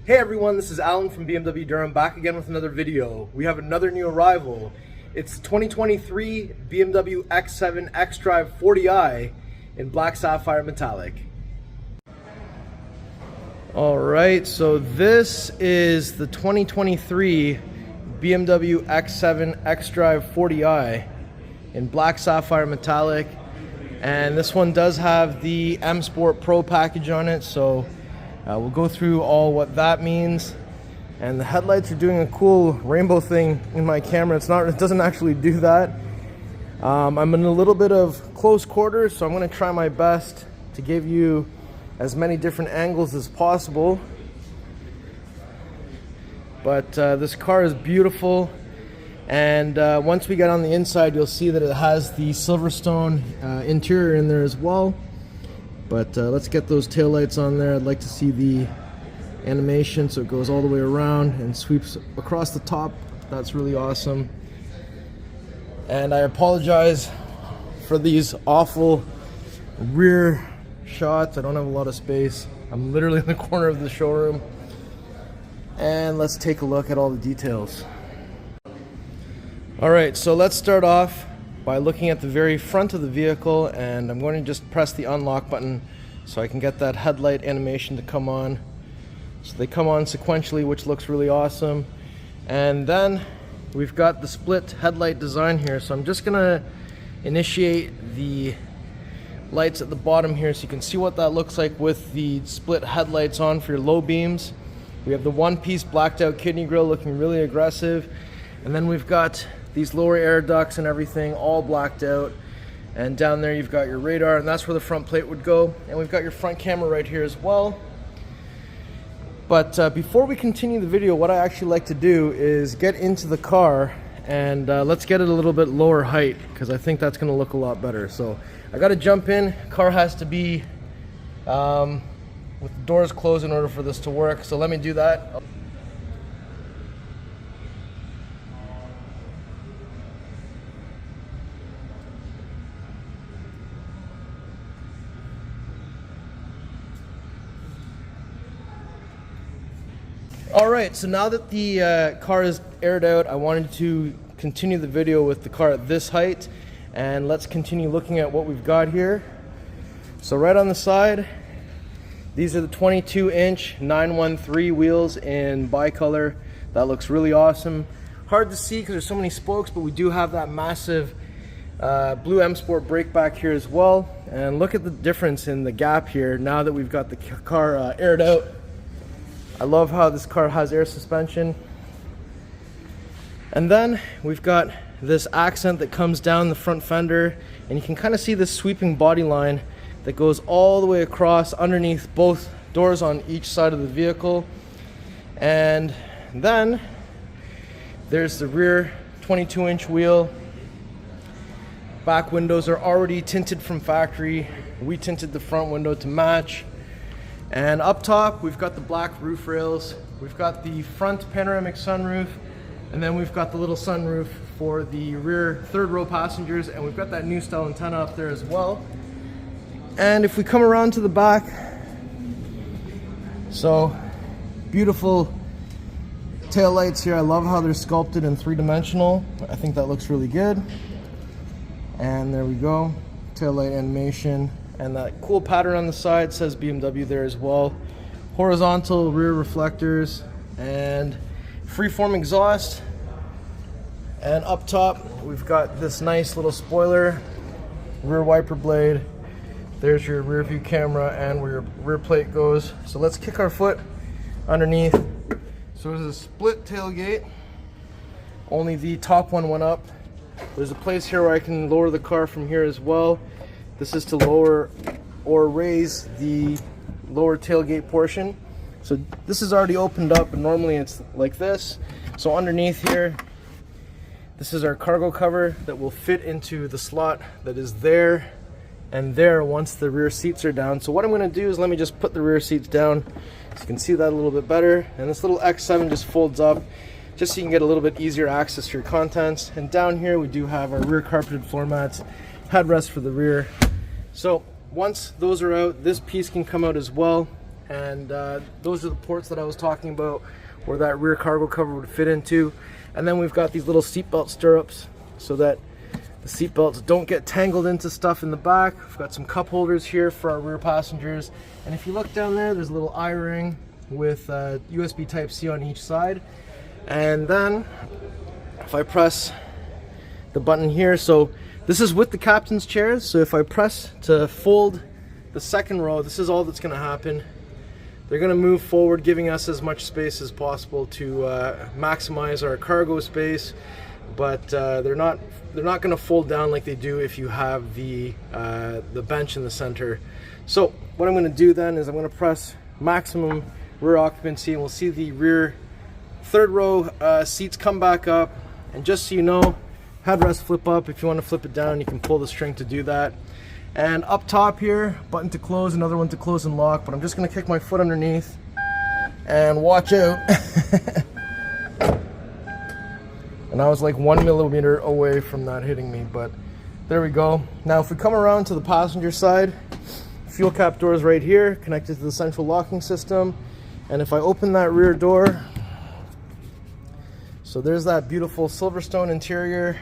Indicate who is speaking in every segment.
Speaker 1: Hey everyone, this is Alan from BMW Durham, back again with another video. We have another new arrival. It's 2023 BMW X7 xDrive40i in Black Sapphire Metallic. Alright, so this is the 2023 BMW X7 xDrive40i in Black Sapphire Metallic. And this one does have the M Sport Pro package on it, so we'll go through all what that means. And the headlights are doing a cool rainbow thing in my camera. It doesn't actually do that. I'm in a little bit of close quarters, so I'm going to try my best to give you as many different angles as possible. But this car is beautiful, and once we get on the inside, you'll see that it has the Silverstone interior in there as well. But let's get those taillights on there. I'd like to see the animation, so it goes all the way around and sweeps across the top. That's really awesome. And I apologize for these awful rear shots. I don't have a lot of space. I'm literally in the corner of the showroom. And let's take a look at all the details. Alright, so let's start off by looking at the very front of the vehicle, and I'm going to just press the unlock button so I can get that headlight animation to come on. So they come on sequentially, which looks really awesome. And then we've got the split headlight design here, so I'm just gonna initiate the lights at the bottom here so you can see what that looks like with the split headlights on for your low beams. We have the one-piece blacked out kidney grille looking really aggressive, and then we've got these lower air ducts and everything all blacked out, and down there you've got your radar, and that's where the front plate would go. And we've got your front camera right here as well. But before we continue the video, what I actually like to do is get into the car, and let's get it a little bit lower height, because I think that's going to look a lot better. So I got to jump in. Car has to be with the doors closed in order for this to work, so let me do that. Alright, so now that the car is aired out, I wanted to continue the video with the car at this height, and let's continue looking at what we've got here. So right on the side, these are the 22-inch 913 wheels in bicolor. That looks really awesome. Hard to see because there's so many spokes, but we do have that massive blue M Sport brake back here as well. And look at the difference in the gap here now that we've got the car aired out. I love how this car has air suspension. And then we've got this accent that comes down the front fender, and you can kind of see this sweeping body line that goes all the way across underneath both doors on each side of the vehicle. And then there's the rear 22-inch wheel. Back windows are already tinted from factory. We tinted the front window to match. And up top, we've got the black roof rails, we've got the front panoramic sunroof, and then we've got the little sunroof for the rear third row passengers, and we've got that new style antenna up there as well. And if we come around to the back, so beautiful tail lights here. I love how they're sculpted in three-dimensional. I think that looks really good. And there we go, tail light animation. And that cool pattern on the side says BMW there as well. Horizontal rear reflectors and freeform exhaust. And up top, we've got this nice little spoiler, rear wiper blade. There's your rear view camera and where your rear plate goes. So let's kick our foot underneath. So there's a split tailgate. Only the top one went up. There's a place here where I can lower the car from here as well. This is to lower or raise the lower tailgate portion. So this is already opened up, and normally it's like this. So underneath here, this is our cargo cover that will fit into the slot that is there and there once the rear seats are down. So what I'm going to do is let me just put the rear seats down so you can see that a little bit better. And this little X7 just folds up just so you can get a little bit easier access to your contents. And down here we do have our rear carpeted floor mats, headrest for the rear. So once those are out, this piece can come out as well, and those are the ports that I was talking about where that rear cargo cover would fit into. And then we've got these little seatbelt stirrups so that the seatbelts don't get tangled into stuff in the back. We've got some cup holders here for our rear passengers, and if you look down there, there's a little I-ring with USB Type-C on each side. And then if I press the button here, so this is with the captain's chairs, so if I press to fold the second row, this is all that's going to happen. They're going to move forward, giving us as much space as possible to maximize our cargo space, but they're not going to fold down like they do if you have the bench in the center. So what I'm going to do then is I'm going to press maximum rear occupancy, and we'll see the rear third row seats come back up. And just so you know, headrest flip up. If you want to flip it down, you can pull the string to do that. And up top here, button to close, another one to close and lock, but I'm just going to kick my foot underneath and watch out. And I was like 1 millimeter away from that hitting me, but there we go. Now if we come around to the passenger side, fuel cap door is right here, connected to the central locking system. And if I open that rear door, so there's that beautiful Silverstone interior.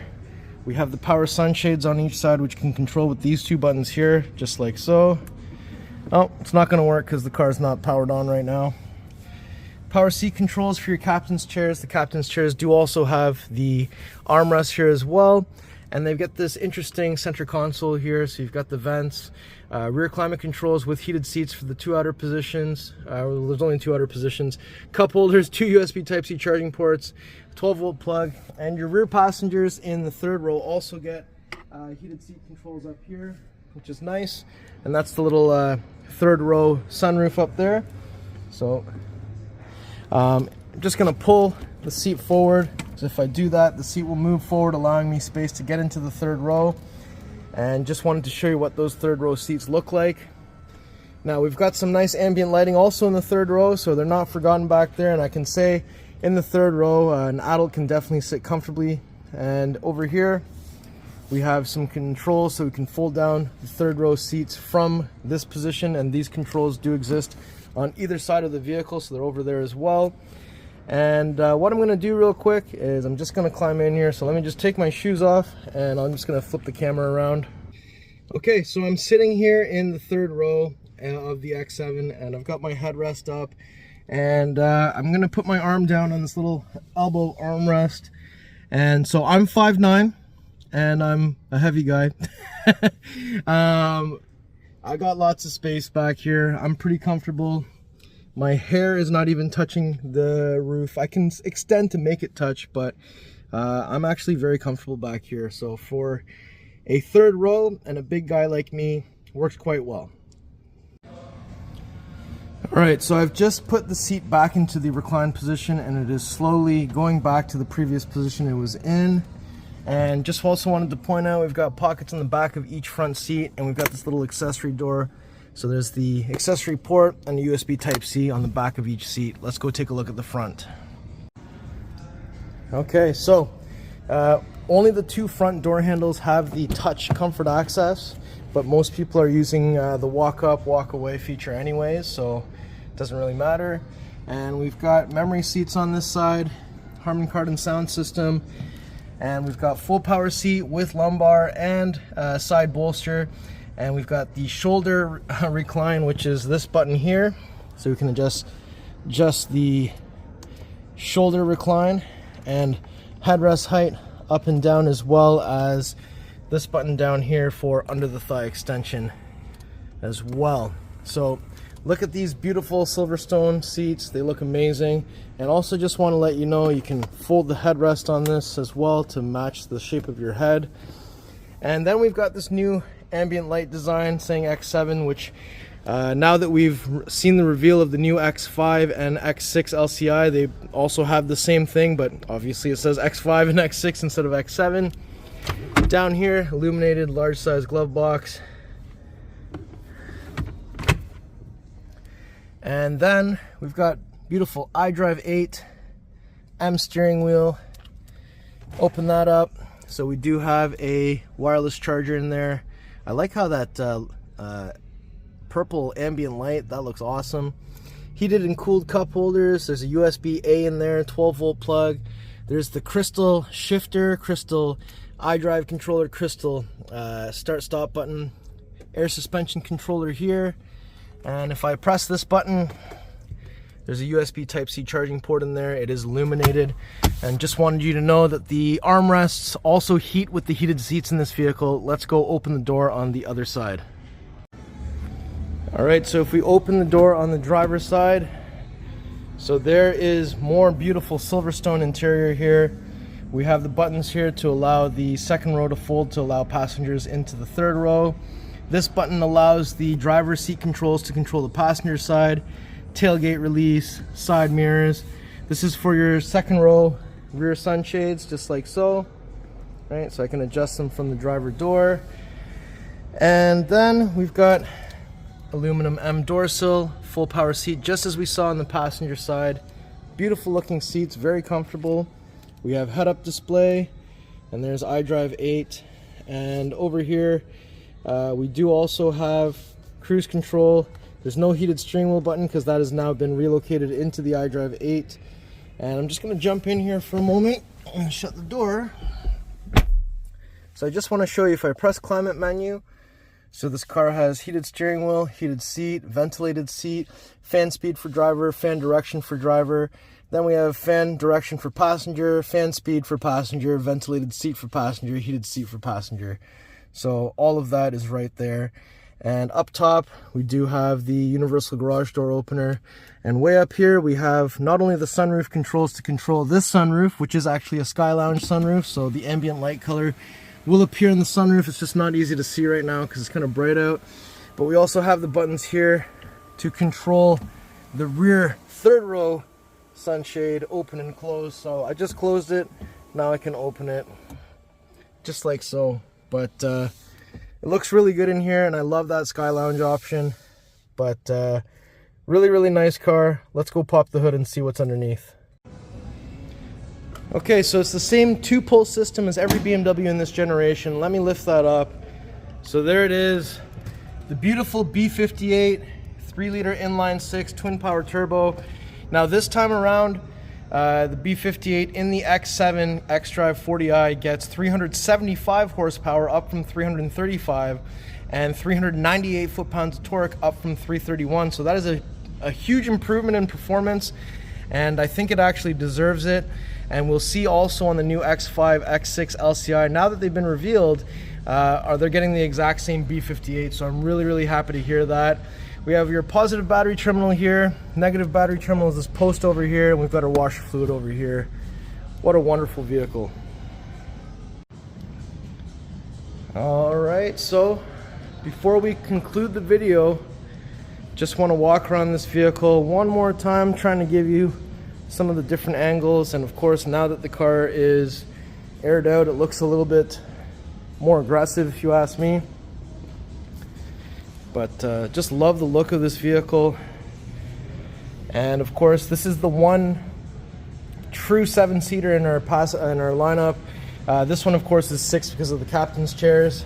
Speaker 1: We have the power sunshades on each side, which can control with these two buttons here, just like so. Oh, it's not going to work because the car's not powered on right now. Power seat controls for your captain's chairs. The captain's chairs do also have the armrest here as well. And they've got this interesting center console here. So you've got the vents, rear climate controls with heated seats for the two outer positions. There's only two outer positions. Cup holders, two USB Type-C charging ports, 12-volt plug. And your rear passengers in the third row also get heated seat controls up here, which is nice. And that's the little third row sunroof up there. So I'm just going to pull the seat forward. So if I do that, the seat will move forward, allowing me space to get into the third row. And just wanted to show you what those third row seats look like. Now we've got some nice ambient lighting also in the third row, so they're not forgotten back there. And I can say in the third row, an adult can definitely sit comfortably. And over here, we have some controls so we can fold down the third row seats from this position. And these controls do exist on either side of the vehicle, so they're over there as well. And what I'm going to do real quick is I'm just going to climb in here. So let me just take my shoes off, and I'm just going to flip the camera around. Okay, so I'm sitting here in the third row of the X7, and I've got my headrest up, and I'm going to put my arm down on this little elbow armrest. And so I'm 5'9", and I'm a heavy guy. I got lots of space back here. I'm pretty comfortable. My hair is not even touching the roof. I can extend to make it touch, but I'm actually very comfortable back here. So for a third row and a big guy like me, works quite well. All right, so I've just put the seat back into the reclined position, and it is slowly going back to the previous position it was in. And just also wanted to point out, we've got pockets on the back of each front seat, and we've got this little accessory door. So there's the accessory port and the USB Type-C on the back of each seat. Let's go take a look at the front. Okay, so only the two front door handles have the touch comfort access, but most people are using the walk up, walk away feature anyways, so it doesn't really matter. And we've got memory seats on this side, Harman Kardon sound system, and we've got full power seat with lumbar and side bolster. And we've got the shoulder recline, which is this button here. So we can adjust the shoulder recline, and headrest height up and down, as well as this button down here for under the thigh extension as well. So look at these beautiful Silverstone seats. They look amazing. And also just want to let you know, you can fold the headrest on this as well to match the shape of your head. And then we've got this new ambient light design saying X7, which now that we've seen the reveal of the new X5 and X6 LCI, they also have the same thing, but obviously it says X5 and X6 instead of X7. Down here, illuminated large size glove box. And then we've got beautiful iDrive 8 M steering wheel. Open that up. So we do have a wireless charger in there. I like how that purple ambient light. That looks awesome. Heated and cooled cup holders. There's a USB-A in there, 12-volt plug. There's the crystal shifter, crystal iDrive controller, crystal start-stop button, air suspension controller here. And if I press this button, there's a USB Type-C charging port in there. It is illuminated. And just wanted you to know that the armrests also heat with the heated seats in this vehicle. Let's go open the door on the other side. All right, so if we open the door on the driver's side, so there is more beautiful Silverstone interior here. We have the buttons here to allow the second row to fold to allow passengers into the third row. This button allows the driver's seat controls to control the passenger side, tailgate release, side mirrors. This is for your second row rear sunshades, just like so. Right, so I can adjust them from the driver door. And then we've got aluminum M door sill, full power seat, just as we saw on the passenger side. Beautiful looking seats, very comfortable. We have head-up display, and there's iDrive 8. And over here, we do also have cruise control. There's no heated steering wheel button because that has now been relocated into the iDrive 8. And I'm just going to jump in here for a moment and shut the door. So I just want to show you, if I press climate menu, so this car has heated steering wheel, heated seat, ventilated seat, fan speed for driver, fan direction for driver. Then we have fan direction for passenger, fan speed for passenger, ventilated seat for passenger, heated seat for passenger. So all of that is right there. And up top, we do have the universal garage door opener. And way up here, we have not only the sunroof controls to control this sunroof, which is actually a Sky Lounge sunroof, so the ambient light color will appear in the sunroof. It's just not easy to see right now because it's kind of bright out. But we also have the buttons here to control the rear third row sunshade, open and close. So I just closed it, now I can open it just like so. But it looks really good in here, and I love that Sky Lounge option. But really nice car. Let's go pop the hood and see what's underneath. Okay, so it's the same two-pull system as every BMW in this generation. Let me lift that up. So there it is, the beautiful B58 3-liter inline-6 twin-power turbo. Now this time around, the B58 in the X7 xDrive40i gets 375 horsepower up from 335, and 398 foot-pounds of torque up from 331. So that is a huge improvement in performance, and I think it actually deserves it. And we'll see also on the new X5, X6 LCI, now that they've been revealed, they're getting the exact same B58, so I'm really happy to hear that. We have your positive battery terminal here, negative battery terminal is this post over here, and we've got our washer fluid over here. What a wonderful vehicle. Alright, so before we conclude the video, just want to walk around this vehicle one more time, trying to give you some of the different angles. And of course, now that the car is aired out, it looks a little bit more aggressive if you ask me. But just love the look of this vehicle. And of course, this is the one true 7-seater in our lineup. This one of course is 6 because of the captain's chairs.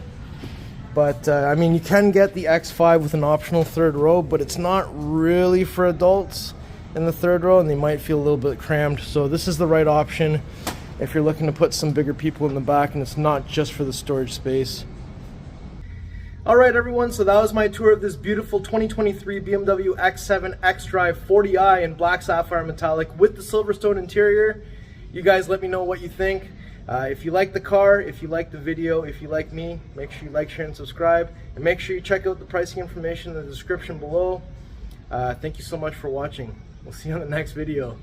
Speaker 1: But I mean, you can get the X5 with an optional third row, but it's not really for adults in the third row, and they might feel a little bit crammed. So this is the right option if you're looking to put some bigger people in the back, and it's not just for the storage space. Alright everyone, so that was my tour of this beautiful 2023 BMW X7 xDrive40i in Black Sapphire Metallic with the Silverstone interior. You guys let me know what you think. If you like the car, if you like the video, if you like me, make sure you like, share, and subscribe. And make sure you check out the pricing information in the description below. Thank you so much for watching. We'll see you on the next video.